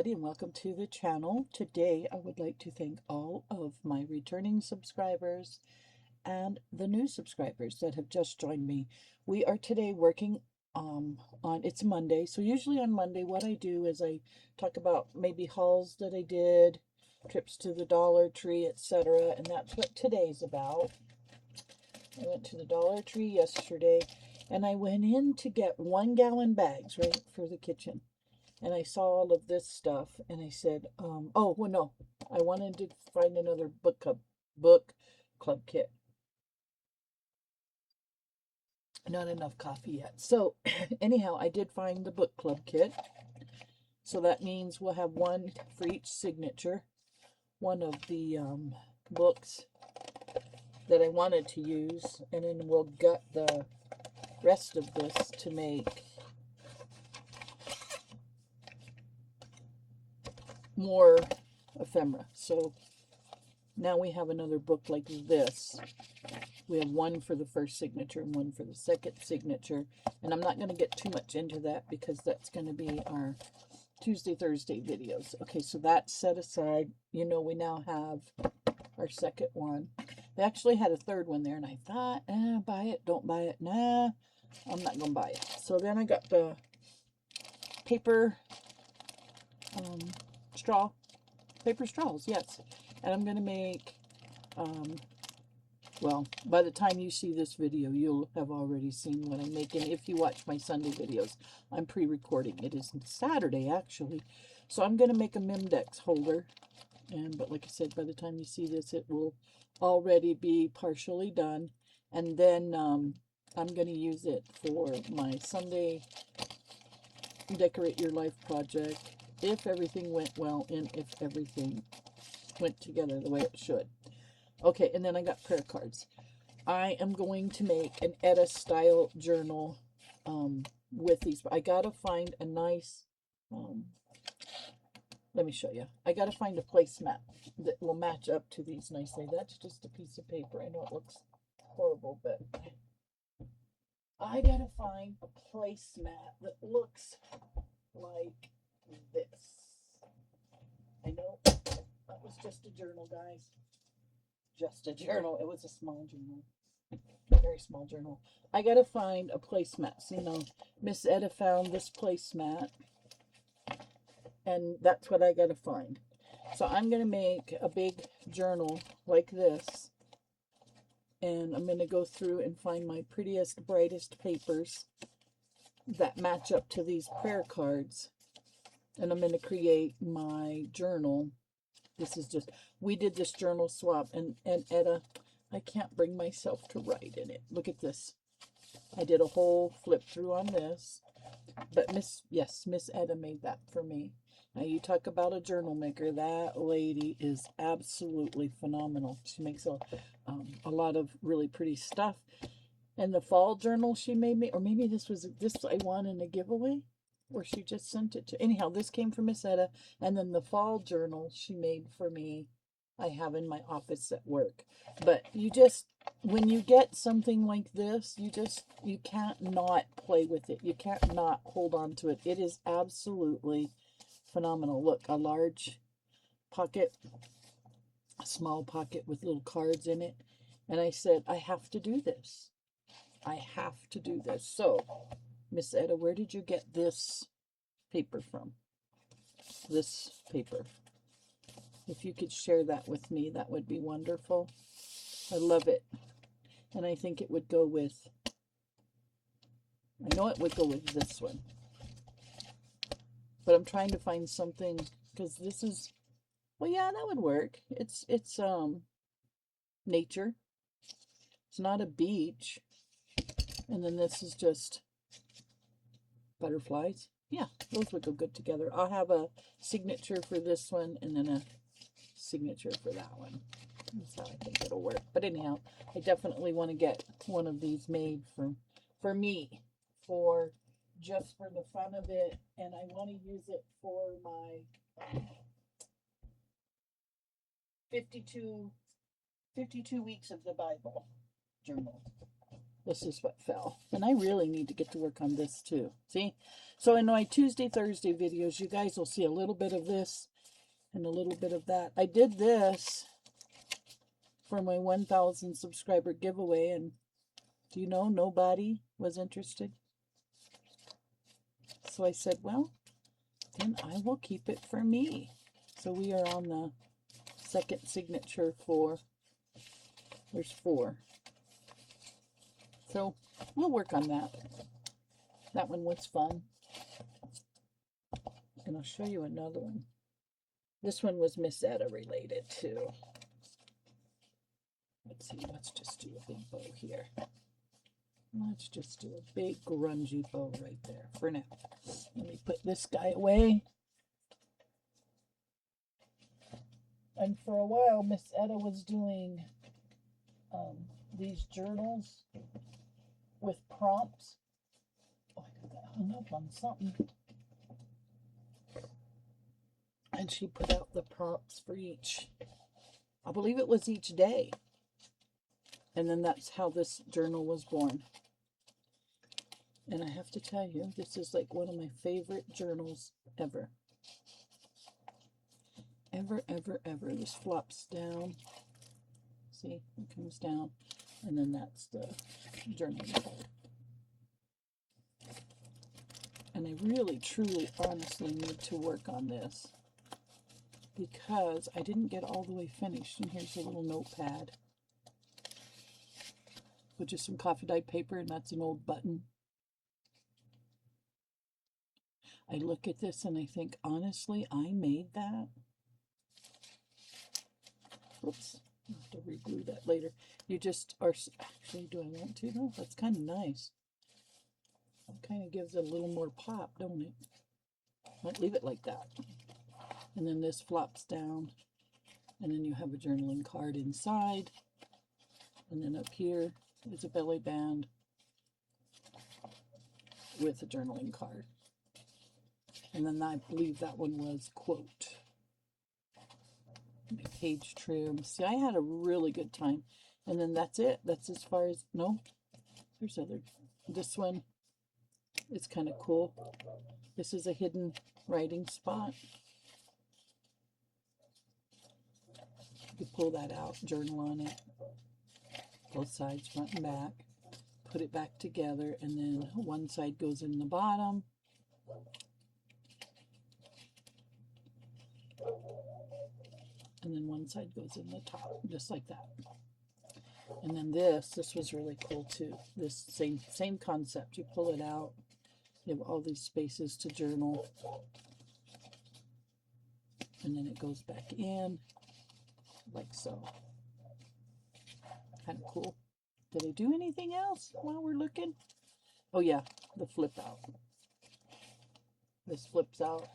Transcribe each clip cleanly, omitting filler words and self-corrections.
everybody, and welcome to the channel. Today I would like to thank all of my returning subscribers and the new subscribers that have just joined me. We are today working on, it's Monday, so usually on Monday what I do is I talk about maybe hauls that I did, trips to the Dollar Tree, etc., and that's what today's about. I went to the Dollar Tree yesterday and I went in to get 1-gallon bags, right, for the kitchen. And I saw all of this stuff, and I said, oh, well, no, I wanted to find another book club kit. Not enough coffee yet. So, anyhow, I did find the book club kit. So that means we'll have one for each signature. One of the books that I wanted to use, and then we'll gut the rest of this to make more ephemera. So now we have another book like this. We have one for the first signature and one for the second signature. And I'm not going to get too much into that because that's going to be our Tuesday, Thursday videos. Okay, so that's set aside. You know, we now have our second one. They actually had a third one there, and I thought, buy it, don't buy it. Nah, I'm not going to buy it. So then I got the paper paper straws, yes. And I'm going to make, well, by the time you see this video, you'll have already seen what I'm making. If you watch my Sunday videos, I'm pre-recording. It is Saturday, actually. So I'm going to make a Memdex holder. But like I said, by the time you see this, it will already be partially done. And then I'm going to use it for my Sunday Decorate Your Life project, if everything went well and if everything went together the way it should. Okay, and then I got prayer cards. I am going to make an Etta style journal with these. I gotta find a nice, let me show you. I gotta find a placemat that will match up to these nicely. That's just a piece of paper. I know it looks horrible, but I gotta find a placemat that looks like this. I know that was just a journal, guys. Just a journal. It was a small journal. A very small journal. I gotta find a placemat. So, you know, Miss Etta found this placemat, and that's what I gotta find. So I'm gonna make a big journal like this, and I'm gonna go through and find my prettiest, brightest papers that match up to these prayer cards, and I'm gonna create my journal. This is just, we did this journal swap, and Etta, I can't bring myself to write in it. Look at this. I did a whole flip through on this, but Miss Etta made that for me. Now you talk about a journal maker. That lady is absolutely phenomenal. She makes a lot of really pretty stuff. And the fall journal she made me, or maybe this I won in a giveaway, or she just sent it to. Anyhow, this came from Miss Etta, and then the fall journal she made for me, I have in my office at work. But you just, when you get something like this, you can't not play with it. You can't not hold on to it. It is absolutely phenomenal. Look, a large pocket, a small pocket with little cards in it. And I said, I have to do this. I have to do this. So, Miss Etta, where did you get this paper from? This paper. If you could share that with me, that would be wonderful. I love it. And I think it would go with, I know it would go with this one. But I'm trying to find something, because this is, well, yeah, that would work. It's nature. It's not a beach. And then this is just butterflies. Yeah, those would go good together. I'll have a signature for this one and then a signature for that one. That's how I think it'll work. But anyhow, I definitely want to get one of these made for me, for just for the fun of it, and I want to use it for my 52 weeks of the Bible journal. This is what fell. And I really need to get to work on this too. See? So in my Tuesday, Thursday videos, you guys will see a little bit of this and a little bit of that. I did this for my 1,000 subscriber giveaway, and do you know, nobody was interested. So I said, well, then I will keep it for me. So we are on the second signature for, there's 4. So we'll work on that. That one was fun. And I'll show you another one. This one was Miss Etta related too. Let's see, let's just do a big bow here. Let's just do a big grungy bow right there for now. Let me put this guy away. And for a while, Miss Etta was doing these journals with prompts. Oh, I got that hung up on something. And she put out the prompts for each, I believe it was each day. And then that's how this journal was born. And I have to tell you, this is like one of my favorite journals ever. Ever, ever, ever. This flops down. See, it comes down. And then that's the journal card. And I really, truly, honestly need to work on this, because I didn't get all the way finished. And here's a little notepad with just some coffee dyed paper, and that's an old button. I look at this and I think, honestly, I made that. Oops, I'll have to reglue that later. You just are, actually, do I want to though? That's kind of nice. It kind of gives it a little more pop, don't it? Might leave it like that. And then this flops down, and then you have a journaling card inside. And then up here is a belly band with a journaling card. And then I believe that one was quote. My page trim. See, I had a really good time. And then that's it. That's as far as, no, there's other. This one is kind of cool. This is a hidden writing spot. You pull that out, journal on it, both sides, front and back, put it back together, and then one side goes in the bottom. And then one side goes in the top, just like that. And then this was really cool too. This same concept. You pull it out, you have all these spaces to journal, and then it goes back in, like so. Kind of cool. Did I do anything else while we're looking? Oh yeah, the flip out. This flips out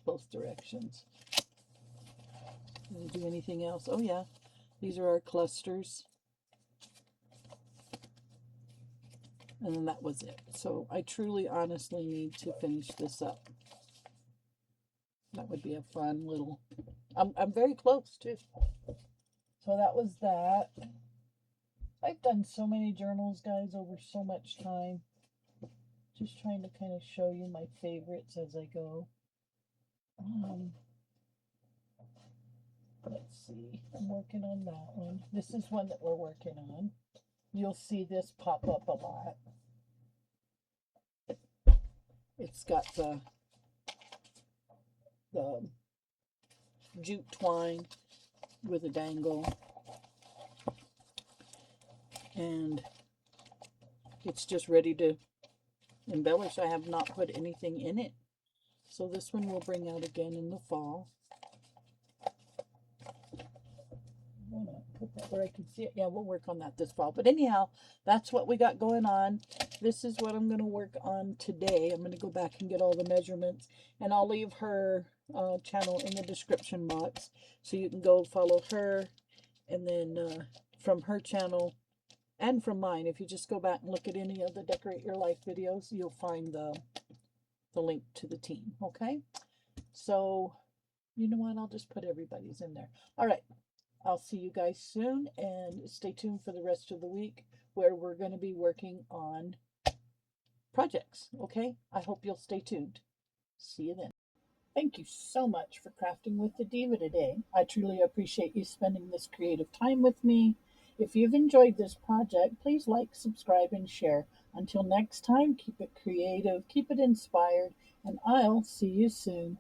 both directions. Did I do anything else? Oh yeah, these are our clusters. And then that was it. So I truly, honestly need to finish this up. That would be a fun little, I'm very close too. So that was that. I've done so many journals, guys, over so much time. Just trying to kind of show you my favorites as I go. Let's see. I'm working on that one. This is one that we're working on. You'll see this pop up a lot. It's got the jute twine with a dangle. And it's just ready to embellish. I have not put anything in it. So this one will bring out again in the fall. I want to put that where I can see it. Yeah, we'll work on that this fall. But anyhow, that's what we got going on. This is what I'm going to work on today. I'm going to go back and get all the measurements. And I'll leave her channel in the description box, so you can go follow her. And then from her channel and from mine, if you just go back and look at any of the Decorate Your Life videos, you'll find the link to the team. Okay, so you know what, I'll just put everybody's in there. All right, I'll see you guys soon, and stay tuned for the rest of the week where we're going to be working on projects. Okay? I hope you'll stay tuned. See you then. Thank you so much for crafting with the Diva today. I truly appreciate you spending this creative time with me. If you've enjoyed this project, please like, subscribe, and share. Until next time, keep it creative, keep it inspired, and I'll see you soon.